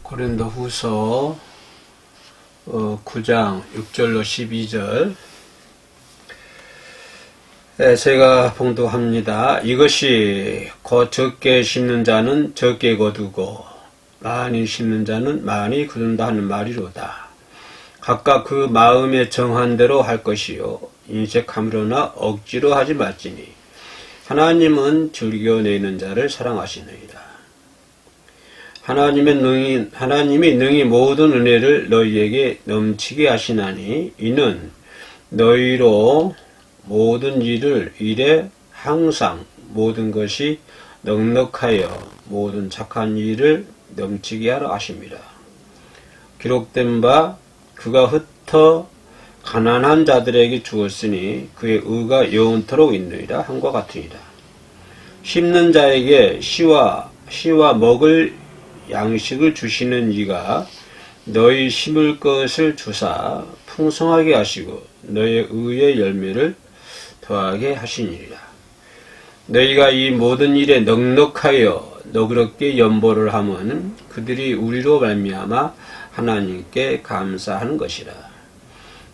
고린도후서 9장 6절로 12절 제가 봉독합니다. 이것이 곧 적게 심는 자는 적게 거두고 많이 심는 자는 많이 거둔다 하는 말이로다. 각각 그 마음에 정한 대로 할 것이요 인색함으로나 억지로 하지 말지니 하나님은 즐겨내는 자를 사랑하시느니라. 하나님이 능히 모든 은혜를 너희에게 넘치게 하시나니 이는 너희로 모든 일에 항상 모든 것이 넉넉하여 모든 착한 일을 넘치게 하라 하십니다. 기록된 바 그가 흩어 가난한 자들에게 주었으니 그의 의가 영원토록 있느니라 함과 같으니라. 심는 자에게 씨와 먹을 양식을 주시는 이가 너희 심을 것을 주사 풍성하게 하시고 너의 의의 열매를 더하게 하시니라. 너희가 이 모든 일에 넉넉하여 너그럽게 연보를 하면 그들이 우리로 말미암아 하나님께 감사하는 것이라.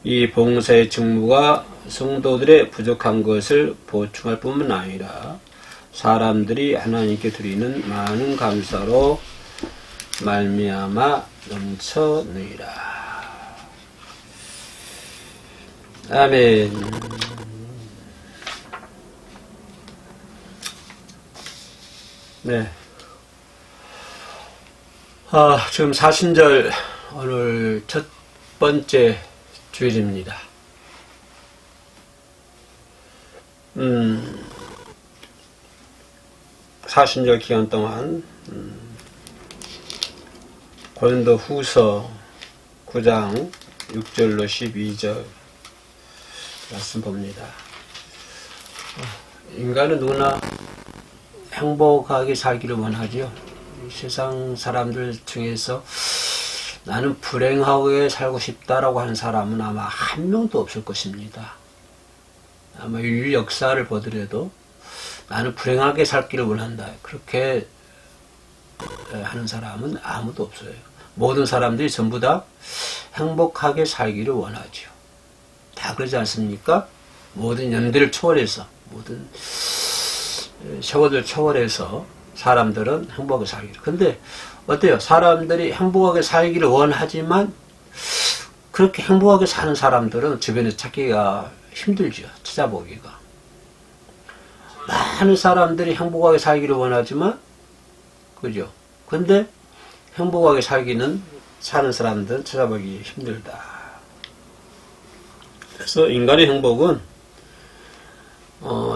이 봉사의 직무가 성도들의 부족한 것을 보충할 뿐만 아니라 사람들이 하나님께 드리는 많은 감사로 말미암아 넘쳐느니라. 아멘. 네. 지금 사순절 오늘 첫 번째 주일입니다. 사순절 기간 동안 고린도후서 9장 6절로 12절 말씀 봅니다. 인간은 누구나 행복하게 살기를 원하죠. 세상 사람들 중에서 나는 불행하게 살고 싶다라고 하는 사람은 아마 한 명도 없을 것입니다. 아마 인류 역사를 보더라도 나는 불행하게 살기를 원한다. 그렇게 하는 사람은 아무도 없어요. 모든 사람들이 전부 다 행복하게 살기를 원하죠. 다 그러지 않습니까? 모든 연대를 초월해서, 모든 세월을 초월해서 사람들은 행복하게 살기를. 근데 어때요? 사람들이 행복하게 살기를 원하지만 그렇게 행복하게 사는 사람들은 주변에 찾기가 힘들죠. 찾아보기가. 많은 사람들이 행복하게 살기를 원하지만 그죠? 근데 행복하게 사는 사람들은 찾아보기 힘들다. 그래서 인간의 행복은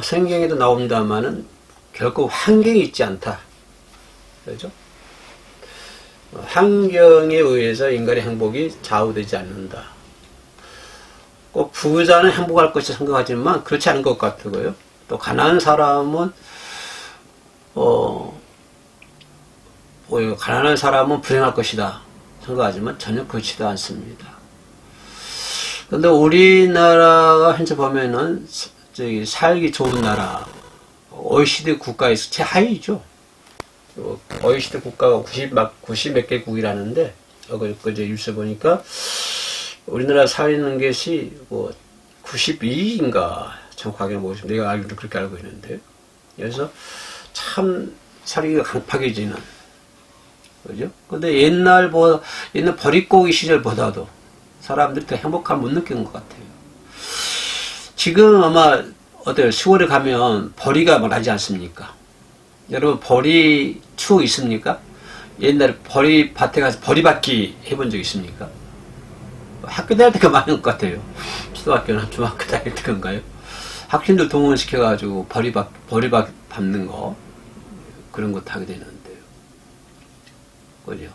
성경에도 나옵니다만은 결코 환경이 있지 않다. 그죠? 환경에 의해서 인간의 행복이 좌우되지 않는다. 꼭 부자는 행복할 것이 생각하지만 그렇지 않은 것 같고요. 또 가난한 사람은 가난한 사람은 불행할 것이다 생각하지만 전혀 그렇지도 않습니다. 그런데 우리나라가 현재 보면은 살기 좋은 나라 OECD 국가에서 최하위죠. OECD 국가가 90 몇 개국이라는데 어제 뉴스 보니까 우리나라 사는 것이 92인가 정확하게 모르겠습니다. 내가 알기로 그렇게 알고 있는데 그래서 참 살기가 강팍해지는 그죠? 근데 옛날 버릿고기 시절보다도 사람들이 더 행복함을 못 느끼는 것 같아요. 지금 아마 어때요? 10월에 가면 벌이가 나지 않습니까? 여러분 벌이 추억 있습니까? 옛날에 벌이밭에 가서 벌이받기 해본 적 있습니까? 학교 다닐 때가 많은 것 같아요. 초등학교나 중학교 다닐 때인가요? 학생들 동원시켜가지고 벌이밭 밟는 거 그런 것도 하게 되는데요. 그죠?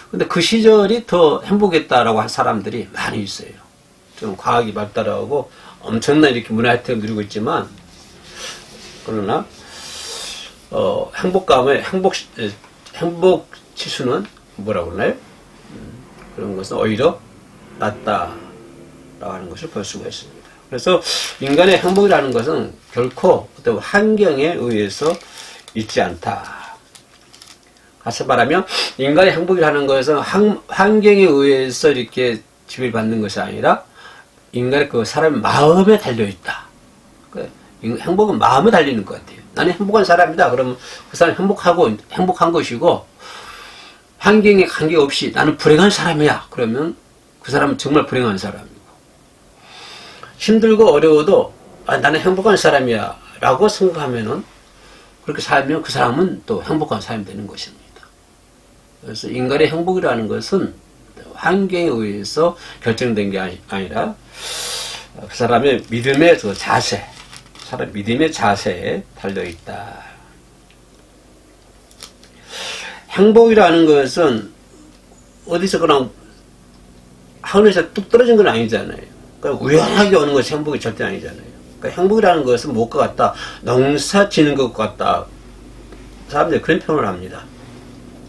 근데 그 시절이 더 행복했다라고 한 사람들이 많이 있어요. 좀 과학이 발달하고 엄청난 이렇게 문화 혜택을 누리고 있지만, 그러나, 행복 지수는 뭐라고 그러나요? 그런 것은 오히려 낮다라고 하는 것을 볼 수가 있습니다. 그래서 인간의 행복이라는 것은 결코 어떤 환경에 의해서 있지 않다. 다시 말하면 인간의 행복이라는 것은 환경에 의해서 이렇게 지배받는 것이 아니라 인간의 그 사람의 마음에 달려있다. 행복은 마음에 달리는 것 같아요. 나는 행복한 사람이다. 그러면 그 사람은 행복한 것이고, 환경에 관계없이 나는 불행한 사람이야. 그러면 그 사람은 정말 불행한 사람이고, 힘들고 어려워도 나는 행복한 사람이야 라고 생각하면은, 그렇게 살면 그 사람은 또 행복한 사람이 되는 것입니다. 그래서 인간의 행복이라는 것은 환경에 의해서 결정된 게 아니라 그 사람의 믿음의 그 자세, 사람 믿음의 자세에 달려있다. 행복이라는 것은 어디서 그냥 하늘에서 뚝 떨어진 건 아니잖아요. 그러니까 우연하게 오는 것이 행복이 절대 아니잖아요. 그러니까 행복이라는 것은 무엇과 같다? 농사 지는 것 같다. 사람들이 그런 표현을 합니다.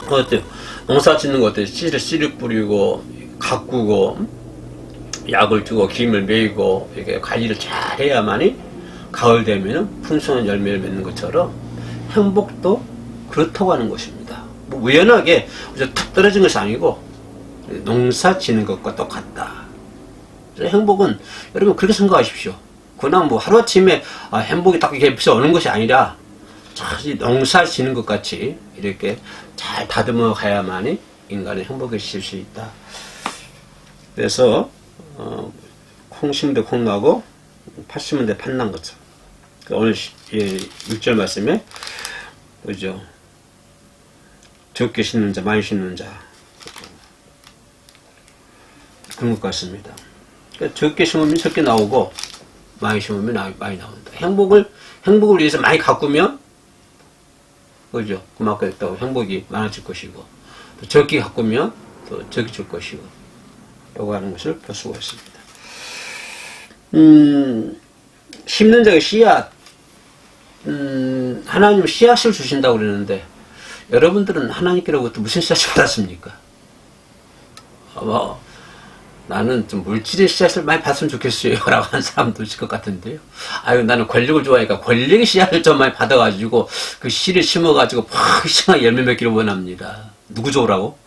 어때요? 농사 짓는 거 어때요? 씨를 뿌리고 가꾸고 약을 주고 김을 메이고 이렇게 관리를 잘 해야만이 가을 되면은 풍성한 열매를 맺는 것처럼 행복도 그렇다고 하는 것입니다. 뭐 우연하게 툭 떨어진 것이 아니고 농사 짓는 것과 똑같다. 행복은 여러분 그렇게 생각하십시오. 그냥 뭐 하루아침에 행복이 딱 이렇게 오는 것이 아니라 잘 농사 짓는 것 같이 이렇게 잘 다듬어 가야만이 인간의 행복해질 수 있다. 그래서 콩 심도 콩 나고 팥 심은데 팥 난 것처럼 오늘 6절 말씀에 그죠? 적게 심는 자 많이 심는 자 그런 것 같습니다. 그러니까 적게 심으면 적게 나오고 많이 심으면 많이 나온다. 행복을 위해서 많이 가꾸면 그죠? 그만큼 또 행복이 많아질 것이고 또 적게 가꾸면 또 적게 줄 것이고 라고 하는 것을 볼 수가 있습니다. 심는 자가 씨앗 하나님 씨앗을 주신다고 그러는데 여러분들은 하나님께로부터 무슨 씨앗을 받았습니까? 나는 좀 물질의 씨앗을 많이 받으면 좋겠어요 라고 하는 사람도 있을 것 같은데요. 나는 권력을 좋아하니까 권력의 씨앗을 좀 많이 받아가지고 그 씨를 심어가지고 팍 심하게 열매 맺기를 원합니다. 누구 좋으라고?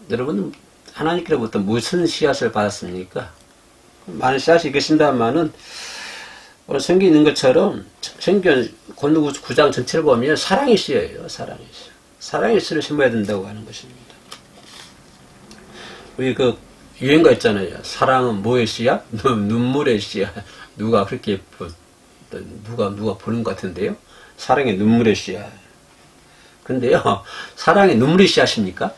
여러분은 하나님께로부터 무슨 씨앗을 받았습니까? 많은 씨앗이 계신다면은 오늘 성경에 있는 것처럼 성경 권누 9장 전체를 보면 사랑의 씨예요. 사랑의 씨. 사랑의 씨를 심어야 된다고 하는 것입니다. 우리 그 유행가 있잖아요. 사랑은 뭐의 씨야? 눈물의 씨야. 누가 그렇게 누가 보는 것 같은데요. 사랑의 눈물의 씨야. 근데요. 사랑의 눈물의 씨앗입니까?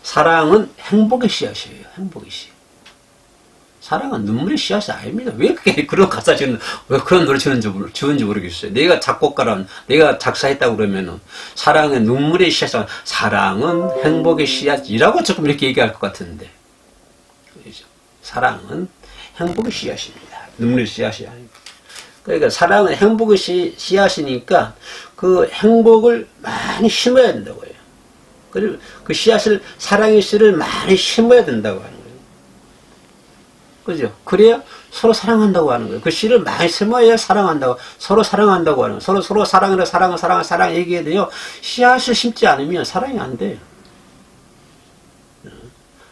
사랑은 행복의 씨앗이에요. 행복의 씨. 사랑은 눈물의 씨앗이 아닙니다. 왜 그런 가사 왜 그런 노래 지은지 모르겠어요. 내가 작곡가라면, 내가 작사했다고 그러면은, 사랑은 눈물의 씨앗, 사랑은 행복의 씨앗이라고 조금 이렇게 얘기할 것 같은데. 그렇죠? 사랑은 행복의 씨앗입니다. 눈물의 씨앗이 아닙니다. 그러니까 사랑은 행복의 씨앗이니까 그 행복을 많이 심어야 된다고 해요. 그리고 그 씨앗을, 사랑의 씨를 많이 심어야 된다고 하는 거예요. 그죠? 그래야 서로 사랑한다고 하는 거예요. 그 씨를 많이 심어야 사랑한다고, 서로 사랑한다고 하는 거예요. 서로 사랑 얘기해야 돼요. 씨앗을 심지 않으면 사랑이 안 돼요.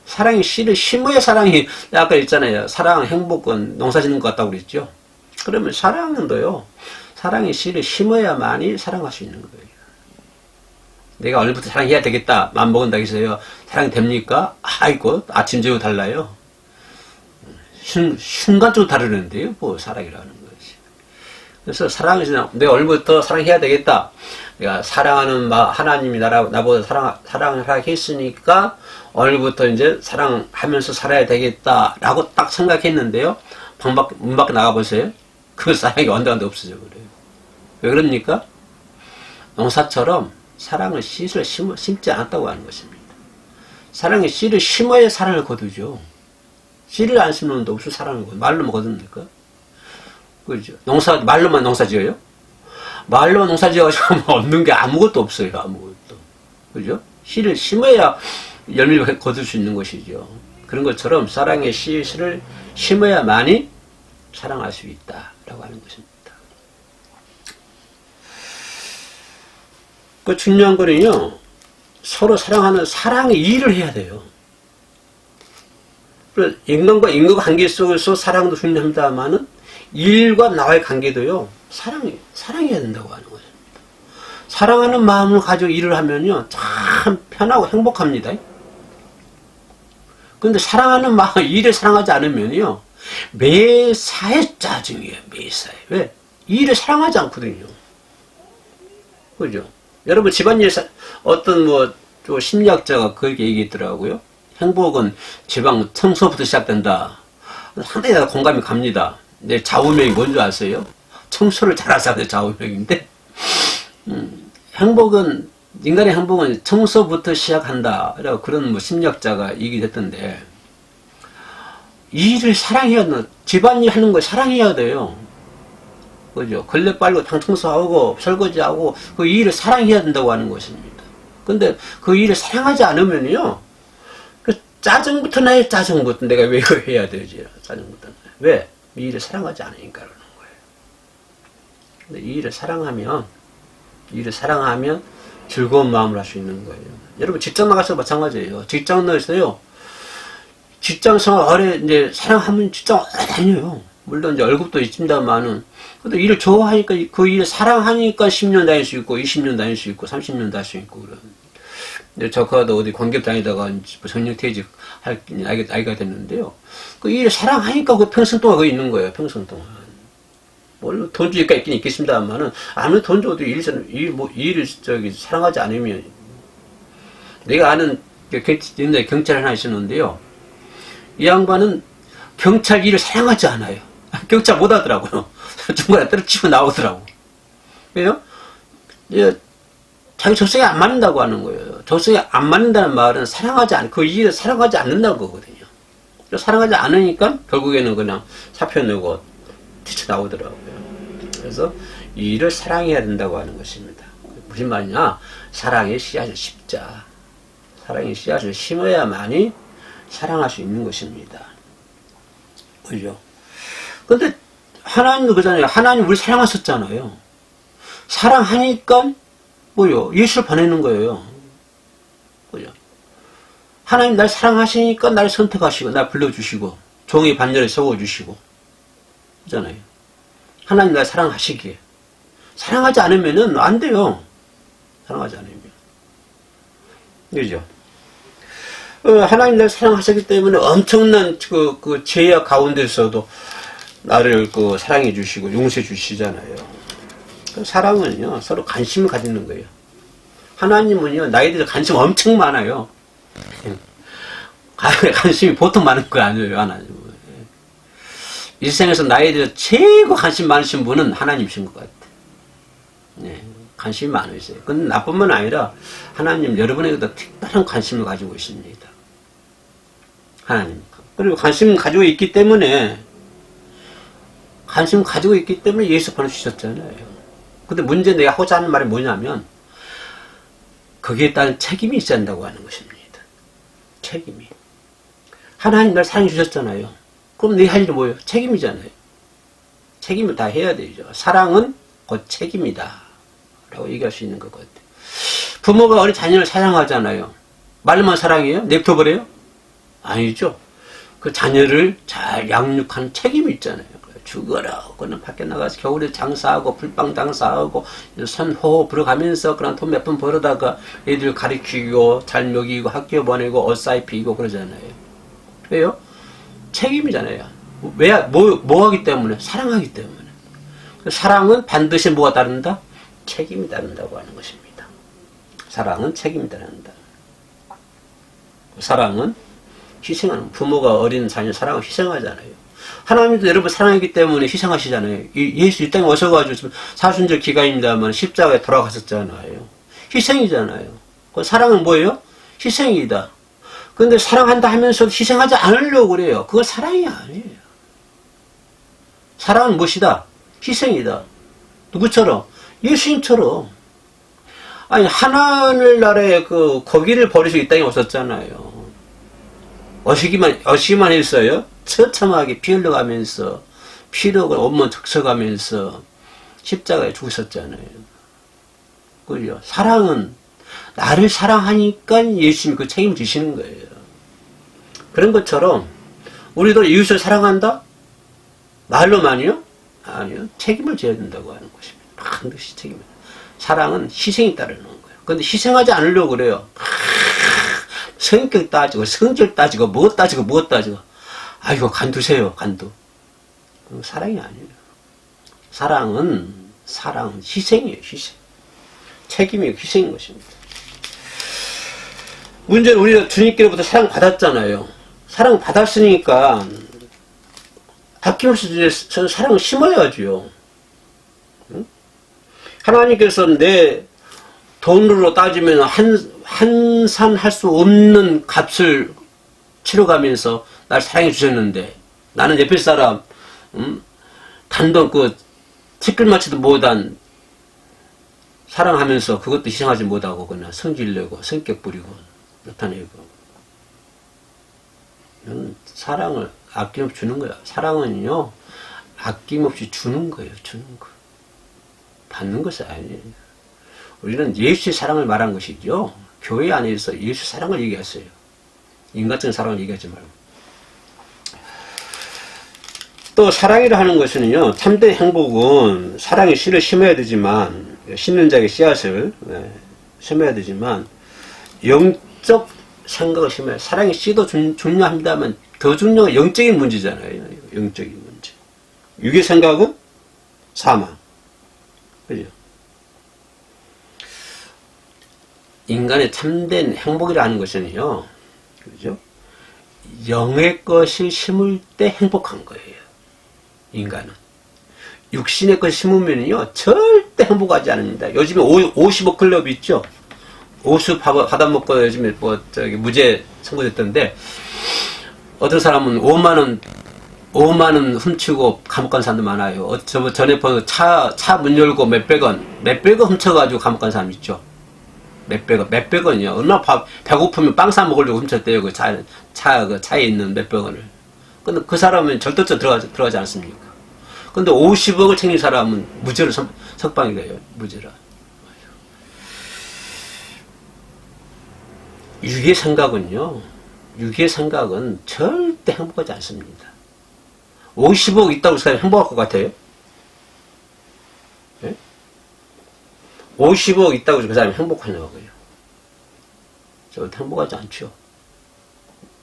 사랑의 씨를 심어야 사랑이, 아까 있잖아요. 사랑, 행복은 농사 짓는 것 같다고 그랬죠? 그러면 사랑은도요, 사랑의 씨를 심어야만이 사랑할 수 있는 거예요. 내가 오늘부터 사랑해야 되겠다. 맘 먹은다 해서요. 사랑이 됩니까? 아이고, 아침, 저녁 달라요. 순간적으로 다르는데요. 뭐, 사랑이라는 것이. 그래서 사랑에서 내가 오늘부터 사랑해야 되겠다. 내가 사랑하는 하나님이 나보다 사랑을 하게 했으니까 오늘부터 이제 사랑하면서 살아야 되겠다. 라고 딱 생각했는데요. 문 밖에 나가보세요. 그 사랑이 언제간도 없어져 그래요. 왜 그럽니까? 농사처럼 사랑의 씨를 심지 않았다고 하는 것입니다. 사랑의 씨를 심어야 사랑을 거두죠. 씨를 안 심는데 없이 사랑을 거두. 말로만 거둡니까? 그죠? 말로만 농사 지어요? 말로만 농사 지어가지고 얻는 게 아무것도 없어요. 아무것도. 그죠? 씨를 심어야 열매를 거둘 수 있는 것이죠. 그런 것처럼 사랑의 씨를 심어야만이 사랑할 수 있다라고 하는 것입니다. 그 중요한 거는요, 서로 사랑하는 사랑의 일을 해야 돼요. 인간과 인간 관계 속에서 사랑도 중요합니다만은 일과 나와의 관계도요, 사랑해야 된다고 하는 거예요. 사랑하는 마음을 가지고 일을 하면요, 참 편하고 행복합니다. 근데 사랑하는 마음, 일을 사랑하지 않으면요, 매사에 짜증이에요, 매사에. 왜? 일을 사랑하지 않거든요. 그죠? 여러분, 집안일, 어떤 심리학자가 그렇게 얘기했더라고요. 행복은 집안 청소부터 시작된다. 상당히 공감이 갑니다. 내 좌우명이 뭔지 아세요? 청소를 잘하셔야 돼, 좌우명인데. 인간의 행복은 청소부터 시작한다. 그런 심리학자가 얘기를 했던데, 일을 사랑해야 된다. 집안일 하는 걸 사랑해야 돼요. 그죠? 걸레 빨고 방 청소하고 설거지하고 그 일을 사랑해야 된다고 하는 것입니다. 근데 그 일을 사랑하지 않으면요, 그 짜증부터 나요, 짜증부터. 내가 왜 이거 해야 되지? 짜증부터 나요. 왜? 이 일을 사랑하지 않으니까 그러는 거예요. 근데 이 일을 사랑하면 즐거운 마음을 할 수 있는 거예요. 여러분, 직장 나가서 마찬가지예요. 직장 내에서요, 직장 생활 오래 이제 사랑하면 직장 오래 다녀요. 물론 이제 월급도 있습니다만은, 근데 일을 좋아하니까, 그 일을 사랑하니까 10년 다닐 수 있고, 20년 다닐 수 있고, 30년 다닐 수 있고, 그런. 근데 저가도 어디 공기업 다니다가 정년퇴직 아이가 됐는데요. 그 일을 사랑하니까 그 평생 동안 거기 있는 거예요, 평생 동안. 물론 돈 주니까 있긴 있겠습니다만은, 아무리 돈 줘도 일을 사랑하지 않으면, 내가 아는 옛날에 경찰 하나 있었는데요. 이 양반은 경찰 일을 사랑하지 않아요. 경찰 못 하더라고요. 중간에 때려치고 나오더라고. 왜요? 자기 적성에 안 맞는다고 하는 거예요. 적성에 안 맞는다는 말은 그 일을 사랑하지 않는다는 거거든요. 사랑하지 않으니까 결국에는 그냥 사표 내고 뛰쳐나오더라고요. 그래서 이 일을 사랑해야 된다고 하는 것입니다. 무슨 말이냐? 사랑의 씨앗을 심자. 사랑의 씨앗을 심어야만이 사랑할 수 있는 것입니다. 그죠? 근데 하나님도 그러잖아요. 하나님 우리 사랑하셨잖아요. 사랑하니까 예수를 보내는 거예요. 그죠? 하나님 날 사랑하시니까 날 선택하시고 날 불러주시고 종의 반열에 세워주시고 그잖아요. 하나님 날 사랑하시기에. 사랑하지 않으면은 안 돼요. 사랑하지 않으면. 그죠? 하나님 날 사랑하셨기 때문에 엄청난 그 죄악 가운데서도 나를 사랑해 주시고 용서해 주시잖아요. 사랑은요, 서로 관심을 가지는 거예요. 하나님은요, 나에 대해서 관심 엄청 많아요. 관심이 보통 많은 거 아니에요, 하나님은. 이 세상에서 나에 대해서 최고 관심 많으신 분은 하나님이신 것 같아요. 네, 관심이 많으세요. 근데 나뿐만 아니라 하나님 여러분에게도 특별한 관심을 가지고 있습니다. 하나님. 그리고 관심 가지고 있기 때문에 예수 보내주셨잖아요. 근데 문제 내가 하고자 하는 말이 뭐냐면 거기에 따른 책임이 있어야 한다고 하는 것입니다. 책임이. 하나님 날 사랑해 주셨잖아요. 그럼 내 할 일이 뭐예요? 책임이잖아요. 책임을 다 해야 되죠. 사랑은 곧 책임이다 라고 얘기할 수 있는 것 같아요. 부모가 어린 자녀를 사랑하잖아요. 말로만 사랑해요? 냅둬버려요? 아니죠. 그 자녀를 잘 양육하는 책임이 있잖아요. 죽어라. 그는 밖에 나가서 겨울에 장사하고 불빵 장사하고 선호 불어가면서 그런 돈 몇 번 벌어다가 애들 가르치고 잘 먹이고 학교 보내고 옷 사입히고 그러잖아요. 왜요? 책임이잖아요. 왜? 뭐 하기 때문에? 사랑하기 때문에. 사랑은 반드시 뭐가 따른다? 책임이 따른다고 하는 것입니다. 사랑은 책임이 따른다. 사랑은 희생하는, 부모가 어린 자녀 사랑을 희생하잖아요. 하나님도 여러분 사랑하기 때문에 희생하시잖아요. 예수 이 땅에 오셔가지고 사순절 기간입니다만 십자가에 돌아가셨잖아요. 희생이잖아요. 그 사랑은 뭐예요? 희생이다. 그런데 사랑한다 하면서도 희생하지 않으려고 그래요. 그건 사랑이 아니에요. 사랑은 무엇이다? 희생이다. 누구처럼? 예수님처럼. 아니, 하늘나라에 거기를 버리시고 이 땅에 오셨잖아요. 어시기만 했어요. 처참하게 피 흘러가면서, 피력을 온몸 적셔가면서 십자가에 죽으셨잖아요. 그죠? 사랑은 나를 사랑하니까 예수님이 그 책임을 지시는 거예요. 그런 것처럼 우리도 이웃을 사랑한다? 말로만요? 아니요. 책임을 져야 된다고 하는 것입니다. 반드시 책임을. 사랑은 희생이 따르는 거예요. 그런데 희생하지 않으려고 그래요. 성격 따지고 성질 따지고 무엇 따지고 무엇 따지고 아이고 간두세요. 간두. 사랑이 아니에요. 사랑은 희생이에요. 희생. 책임이 희생인 것입니다. 문제는 우리가 주님께로부터 사랑 받았잖아요. 사랑 받았으니까 아낌없이 사랑을 심어야죠. 응? 하나님께서 내 돈으로 따지면 한산 할 수 없는 값을 치러가면서 날 사랑해 주셨는데 나는 옆에 사람 단돈 티끌마치도 못한 사랑하면서 그것도 희생하지 못하고 그냥 성질 내고 성격 부리고 나타내고 이건 사랑을 아낌없이 주는 거야. 사랑은요 아낌없이 주는 거예요. 주는 거. 받는 것이 아니에요. 우리는 예수의 사랑을 말한 것이죠. 교회 안에서 예수 사랑을 얘기했어요. 인간적인 사랑을 얘기하지 말고. 또 사랑이라 하는 것은요, 참된 행복은 사랑의 씨를 심어야 되지만, 심는 자에게 씨앗을 심어야 되지만, 영적 생각을 심어야, 사랑의 씨도 중요합니다만, 더 중요한 건 영적인 문제잖아요. 영적인 문제. 육의 생각은 사망. 그죠? 인간의 참된 행복이라는 것은요, 그죠? 영의 것을 심을 때 행복한 거예요. 인간은. 육신의 것을 심으면요, 절대 행복하지 않습니다. 요즘에 55 클럽 있죠? 오수 받아먹고 요즘에 무죄 선고됐던데, 어떤 사람은 5만원 훔치고 감옥 간 사람도 많아요. 전에 본 차 문 열고 몇백 원 훔쳐가지고 감옥 간 사람 있죠? 몇백 원이요. 얼마나 배고프면 빵 사 먹으려고 훔쳤대요. 그 차에 있는 몇백 원을. 근데 그 사람은 절도죄 들어가지 않습니까? 근데 50억을 챙긴 사람은 무죄로 석방이 돼요. 무죄라. 육의 생각은 절대 행복하지 않습니다. 50억 있다고 그 사람이 행복할 것 같아요? 네? 50억 있다고 그 사람이 행복하냐고요. 절대 행복하지 않죠.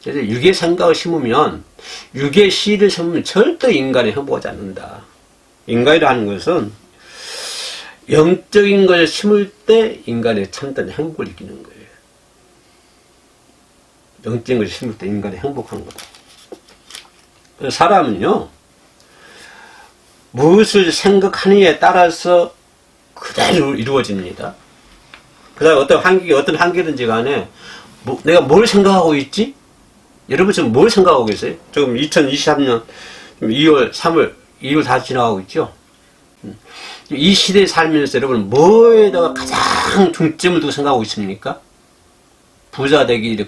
그래서 육의 생각을 심으면, 육의 씨를 심으면 절대 인간이 행복하지 않는다. 인간이라는 것은 영적인 것을 심을 때 인간의 참된 행복을 느끼는 거예요. 영적인 것을 심을 때 인간이 행복한 거다. 사람은요, 무엇을 생각하느냐에 따라서 그대로 이루어집니다. 그 다음에 어떤 한계든지 간에, 내가 뭘 생각하고 있지? 여러분 지금 뭘 생각하고 계세요? 지금 2023년 2월, 3월, 2월 다 지나가고 있죠? 이 시대에 살면서 여러분 뭐에다가 가장 중점을 두고 생각하고 있습니까? 부자 되기,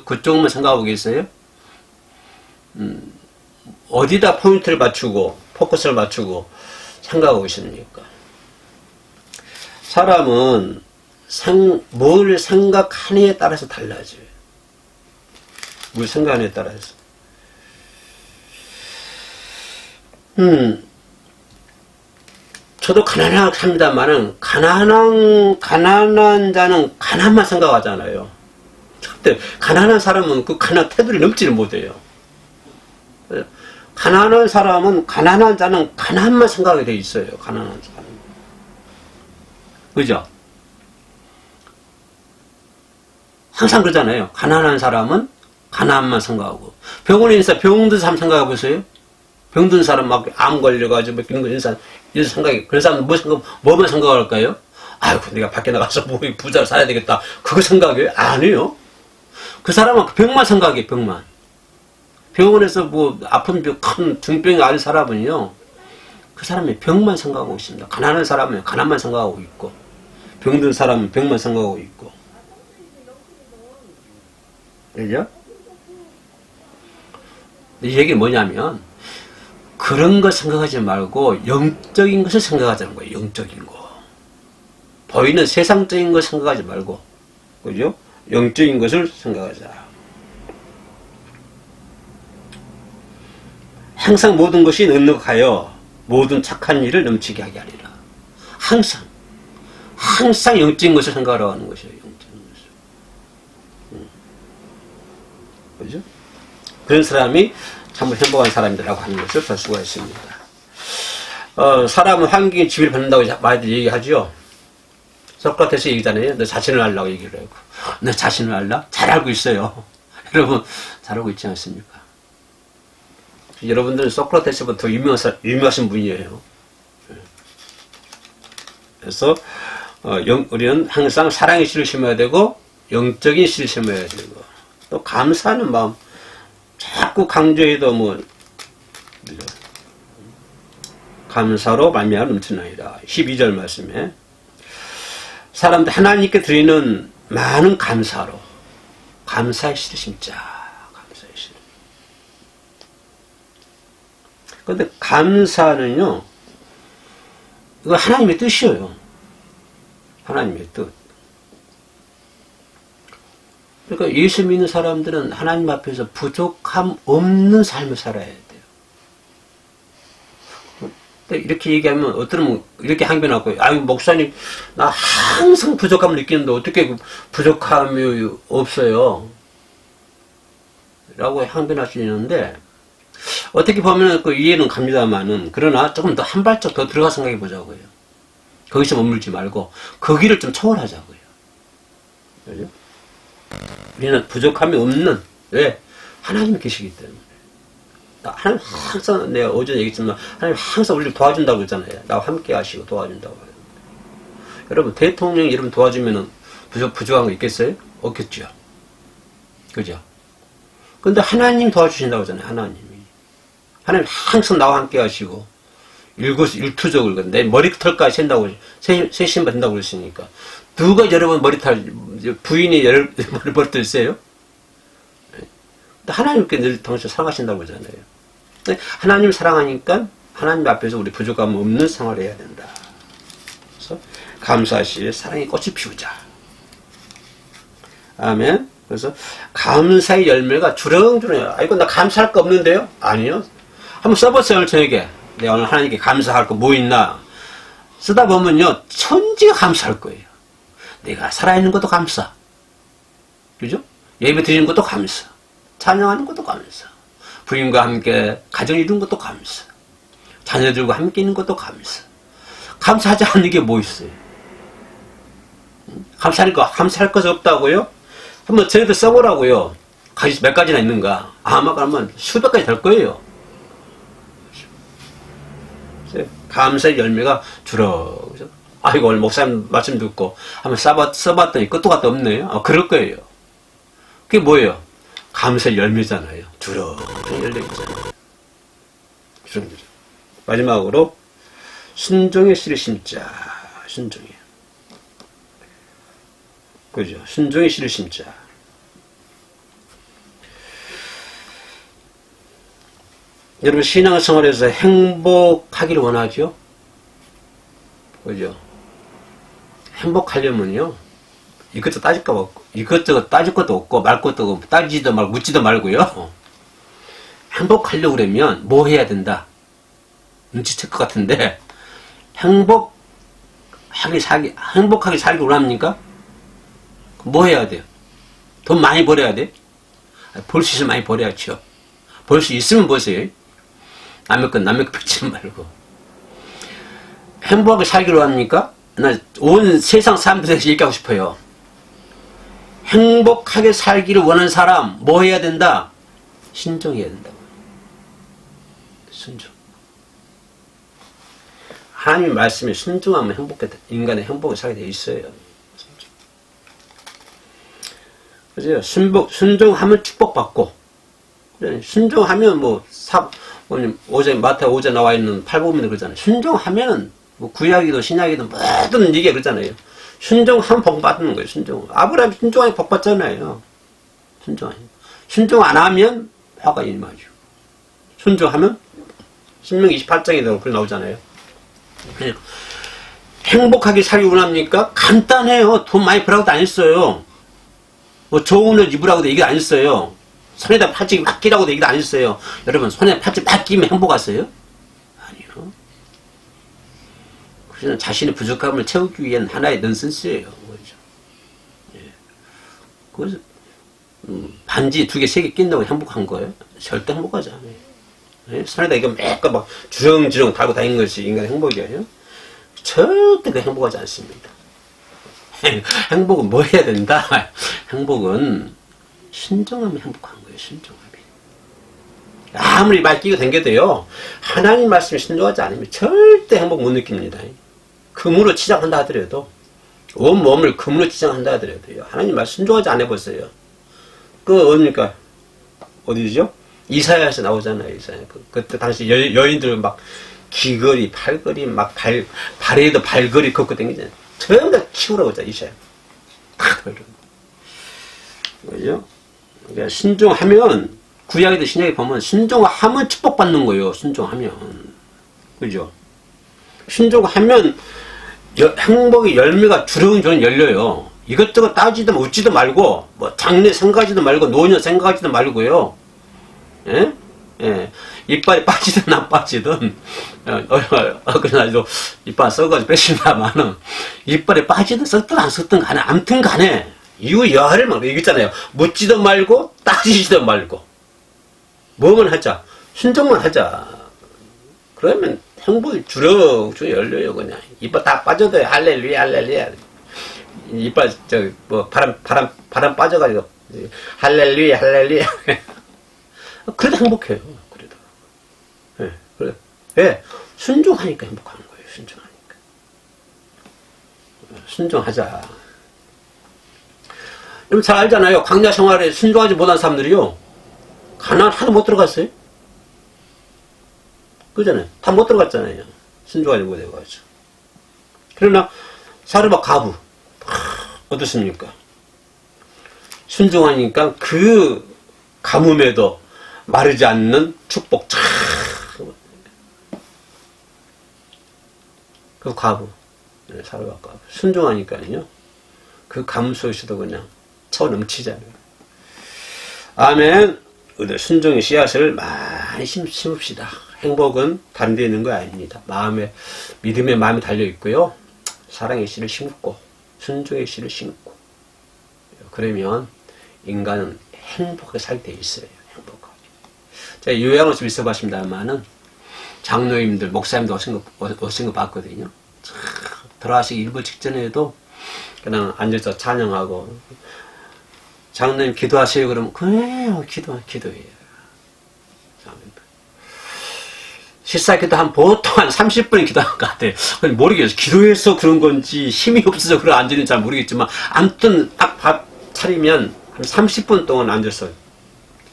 그쪽만 생각하고 계세요? 어디다 포인트를 맞추고, 포커스를 맞추고 생각하고 있습니까? 사람은 뭘 생각하느냐에 따라서 달라져요. 뭘 생각하느냐에 따라서. 저도 가난하게 삽니다만은, 가난한 자는 가난만 생각하잖아요. 절대, 가난한 사람은 그 가난 테두리 넘지를 못해요. 가난한 사람은, 가난한 자는 가난만 생각하게 돼 있어요. 가난한 사람. 그죠? 항상 그러잖아요. 가난한 사람은 가난만 생각하고. 병원에 있는 사람, 병든 사람 생각해 보세요. 병든 사람 막 암 걸려가지고 이런 생각이, 그런 사람은 뭐만 생각할까요? 아이고, 내가 밖에 나가서 뭐 부자를 사야 되겠다. 그거 생각해요? 아니에요. 그 사람은 병만 생각해, 병만. 병원에서 뭐 아픈 병, 큰 중병이 아닌 사람은요, 그 사람이 병만 생각하고 있습니다. 가난한 사람은 가난만 생각하고 있고, 병든 사람은 병만 생각하고 있고. 그죠? 이 얘기는 뭐냐면, 그런 거 생각하지 말고 영적인 것을 생각하자는 거예요. 영적인 거. 보이는 세상적인 걸 생각하지 말고, 그죠? 영적인 것을 생각하자. 항상 모든 것이 넉넉하여 모든 착한 일을 넘치게 하게 하리라. 항상 영적인 것을 생각하라고 하는 것이에요. 영적인 것을. 그죠? 그런 사람이 참 행복한 사람이라고 하는 것을 볼 수가 있습니다. 사람은 환경에 지배를 받는다고 많이들 얘기하죠. 소크라테스 얘기잖아요. 너 자신을 알라고 얘기를 하고. 너 자신을 알라? 잘 알고 있어요. 여러분, 잘 알고 있지 않습니까? 여러분들은 소크라테스보다 더 유명하신 분이에요. 그래서, 우리는 항상 사랑의 씨를 심어야 되고, 영적인 씨를 심어야 되고, 또 감사하는 마음, 자꾸 강조해도 감사로 말미암아 넘치나이다. 12절 말씀에. 사람들 하나님께 드리는 많은 감사로, 감사의 씨를 심자. 감사의 씨를. 그런데 감사는요, 이거 하나님의 뜻이에요. 하나님의 뜻. 그러니까 예수 믿는 사람들은 하나님 앞에서 부족함 없는 삶을 살아야 돼요. 이렇게 얘기하면 어떤 이렇게 항변하고, 아유 목사님 나 항상 부족함을 느끼는데 어떻게 부족함이 없어요? 라고 항변하시는데, 어떻게 보면 그 이해는 갑니다만은, 그러나 조금 더 한 발짝 더 들어가 생각해 보자고요. 거기서 머물지 말고 거기를 좀 초월하자고요. 그죠? 우리는 부족함이 없는, 왜? 하나님이 계시기 때문에. 하나님 항상, 내가 어제 얘기했지만, 하나님 항상 우리를 도와준다고 그러잖아요. 나와 함께 하시고 도와준다고. 여러분, 대통령이 여러분 도와주면은 부족한 거 있겠어요? 없겠죠. 그죠? 근데 하나님 도와주신다고 하잖아요. 하나님이. 하나님 항상 나와 함께 하시고, 일투족을, 내 머리털까지 센다고, 세신 받는다고 그랬으니까. 누가 여러분 부인이 머리털 세요? 하나님께 늘 당신 사랑하신다고 하잖아요. 하나님 사랑하니까 하나님 앞에서 우리 부족함 없는 생활을 해야 된다. 그래서 감사시 사랑의 꽃을 피우자. 아멘. 그래서 감사의 열매가 주렁주렁해요. 아이고 나 감사할 거 없는데요? 아니요. 한번 써보세요. 오늘 저녁에. 내가 오늘 하나님께 감사할 거 뭐 있나? 쓰다 보면요. 천지가 감사할 거예요. 내가 살아있는 것도 감사. 그죠? 예배 드리는 것도 감사. 찬양하는 것도 감사. 부인과 함께 가정 이룬 것도 감사. 자녀들과 함께 있는 것도 감사. 감사하지 않는 게 뭐 있어요? 감사할 것 없다고요? 한번 저희도 써보라고요. 몇 가지나 있는가? 아마 그러면 수백 가지 될 거예요. 감사의 열매가 줄어. 아이고 오늘 목사님 말씀 듣고 한번 써봤더니 끝도 같도 없네요. 그럴 거예요. 그게 뭐예요? 감사의 열매잖아요. 줄어 열려 있잖아요. 마지막으로 순종의 씨를 심자. 순종의. 그죠? 순종의 씨를 심자. 여러분 신앙생활에서 행복하기를 원하죠? 그죠? 행복하려면요, 이것저것 따질 것도 없고, 말 것도 없고, 따지지도 말고, 묻지도 말고요. 행복하려고 그러면, 뭐 해야 된다? 눈치챌 것 같은데, 행복하게 살기 원합니까? 뭐 해야 돼요? 돈 많이 벌어야 돼? 벌 수 있으면 많이 벌어야죠. 벌 수 있으면 보세요. 남의 것 펼치지 말고. 행복하게 살기로 합니까? 나 온 세상 사람들에게 얘기하고 싶어요. 행복하게 살기를 원하는 사람 뭐 해야 된다? 순종해야 된다고. 순종. 하나님 말씀에 순종하면 인간의 행복을 살게 돼 있어요. 그죠? 순종하면 축복받고, 순종하면 마태오 5장 나와 있는 팔복음에 그러잖아요. 순종하면 구약이든 신약이든 모든 얘기가 그러잖아요. 순종하면 복 받는 거예요. 순종. 아브라함이 순종하니 복 받잖아요. 순종 안 하면 화가 임하죠. 순종하면 신명기 28장에 그렇게 나오잖아요. 행복하게 살기 원합니까? 간단해요. 돈 많이 벌라고도 안 했어요. 뭐 좋은 옷 입으라고도 얘기 안 했어요. 손에다 팔찌 막 끼라고도 얘기도 안 했어요. 여러분 손에 팔찌 막 끼면 행복하세요? 아니요. 그래서 자신의 부족함을 채우기 위한 하나의 넌센스예요. 그렇죠? 예. 그래서 반지 2개, 3개 낀다고 행복한 거예요? 절대 행복하지 않아요. 예? 손에다 이거 매껏 막 주렁주렁 달고 다니는 것이 인간의 행복이에요? 절대 그 행복하지 않습니다. 행복은 뭐 해야 된다? 행복은 신정하면 행복한 거예요. 신정하면. 아무리 말 끼고 댕겨도요, 하나님 말씀에 신중하지 않으면 절대 행복 못 느낍니다. 금으로 치장한다 하더라도, 온 몸을 금으로 치장한다 하더라도요, 하나님 말씀 신중하지 않아 보세요. 어디입니까? 어디죠? 이사야에서 나오잖아요. 이사야. 그때 당시 여인들 막 귀걸이, 팔걸이, 막 발에도 발걸이 걷고 다니잖아요. 전부 다 키우라고 했잖아요. 이사야. 다 이런 거. 그죠? 그러니까 신중하면, 구약에도 신약에 보면 신중하면 축복받는 거예요. 신중하면. 그죠? 신중하면 행복의 열매가 주렁주렁 열려요. 이것저것 따지도 묻지도 말고, 뭐 장래 생각하지도 말고, 노년 생각하지도 말고요. 예? 예. 이빨이 빠지든 안 빠지든, 그래가지고 이빨 썩어가지고 뺐습니다만은, 이빨이 빠지든 썩든 안 썩든 간에, 암튼 간에, 이유 여하를 막 얘기했잖아요. 묻지도 말고, 따지지도 말고. 뭐만 하자. 순종만 하자. 그러면 행복이 주렁주렁 열려요, 그냥. 이빨 다 빠져도 할렐루야, 할렐루야. 이빨, 바람 빠져가지고, 할렐루야, 할렐루야. 그래도 행복해요, 그래도. 예, 그래. 예, 순종하니까 행복한 거예요, 순종하니까. 순종하자. 여러분 잘 알잖아요. 광야 생활에 순종하지 못한 사람들이요. 가나안 하나도 못 들어갔어요. 그잖아요. 다 못 들어갔잖아요. 순종하지 못해가지고. 그러나, 사르밧 가부. 어떻습니까? 순종하니까 그 가뭄에도 마르지 않는 축복. 그 가부. 네, 사르밧 가부. 순종하니까요. 그 가뭄 속에서도 그냥 넘치잖아요. 아멘. 순종의 씨앗을 많이 심읍시다. 행복은 다른 데 있는 거 아닙니다. 믿음의 마음이 달려있고요. 사랑의 씨를 심고, 순종의 씨를 심고. 그러면 인간은 행복하게 살 때 있어요. 행복하게. 제가 요양을 좀 있어봤습니다만은, 장로님들, 목사님들 오신 거 봤거든요. 들어가시기 일부 직전에도 그냥 앉아서 찬양하고, 장로님 기도하세요. 그러면, 그래요. 기도해요. 실사기도 보통 한 30분 기도한 것 같아요. 모르겠어요. 기도해서 그런 건지, 힘이 없어서 그런 앉는지 잘 모르겠지만, 아무튼 딱 밥 차리면 한 30분 동안 앉아서,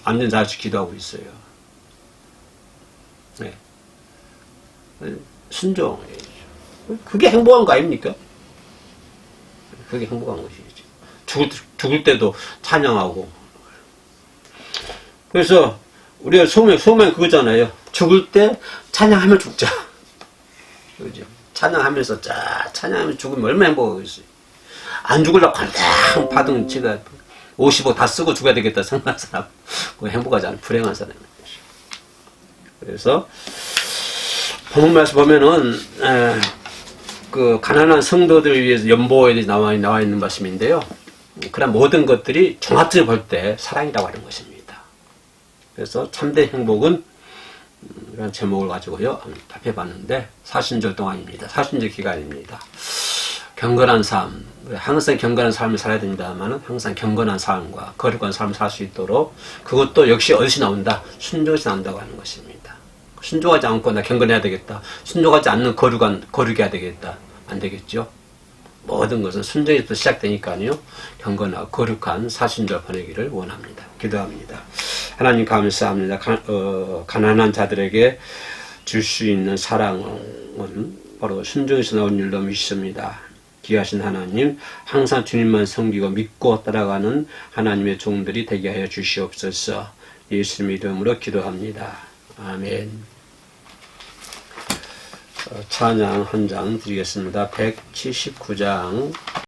앉은 자리에서 기도하고 있어요. 네. 순종. 그게 행복한 거 아닙니까? 그게 행복한 것이죠. 죽을 때도 찬양하고. 그래서 우리가 소명 그거잖아요. 죽을 때 찬양하며 죽자. 그죠? 찬양하면서 찬양하면서 죽으면 얼마나 행복하겠어요. 안 죽으려고 갈당 파동 치다 50억 다 쓰고 죽어야 되겠다 생각하는 사람. 그거 행복하지 않은 불행한 사람이죠. 그래서 본문 말씀 보면은 그 가난한 성도들을 위해서 연보에 나와 있는 말씀인데요. 그런 모든 것들이 종합적으로 볼 때 사랑이라고 하는 것입니다. 그래서 참된 행복은 이런 제목을 가지고요 답해봤는데 사순절 동안입니다. 사순절 기간입니다. 경건한 삶, 항상 경건한 삶을 살아야 됩니다만은 항상 경건한 삶과 거룩한 삶을 살 수 있도록 그것도 역시 어디서 나온다? 순종에서 나온다고 하는 것입니다. 순종하지 않고 나 경건해야 되겠다. 순종하지 않는 거룩해야 되겠다. 안 되겠죠? 모든 것은 순종에서 시작되니까요. 경건하고 거룩한 사순절 보내기를 원합니다. 기도합니다. 하나님 감사합니다. 가난한 자들에게 줄 수 있는 사랑은 바로 순종에서 나온 일로 믿습니다. 귀하신 하나님, 항상 주님만 섬기고 믿고 따라가는 하나님의 종들이 되게 하여 주시옵소서. 예수님 이름으로 기도합니다. 아멘. 찬양 한 장 드리겠습니다. 179장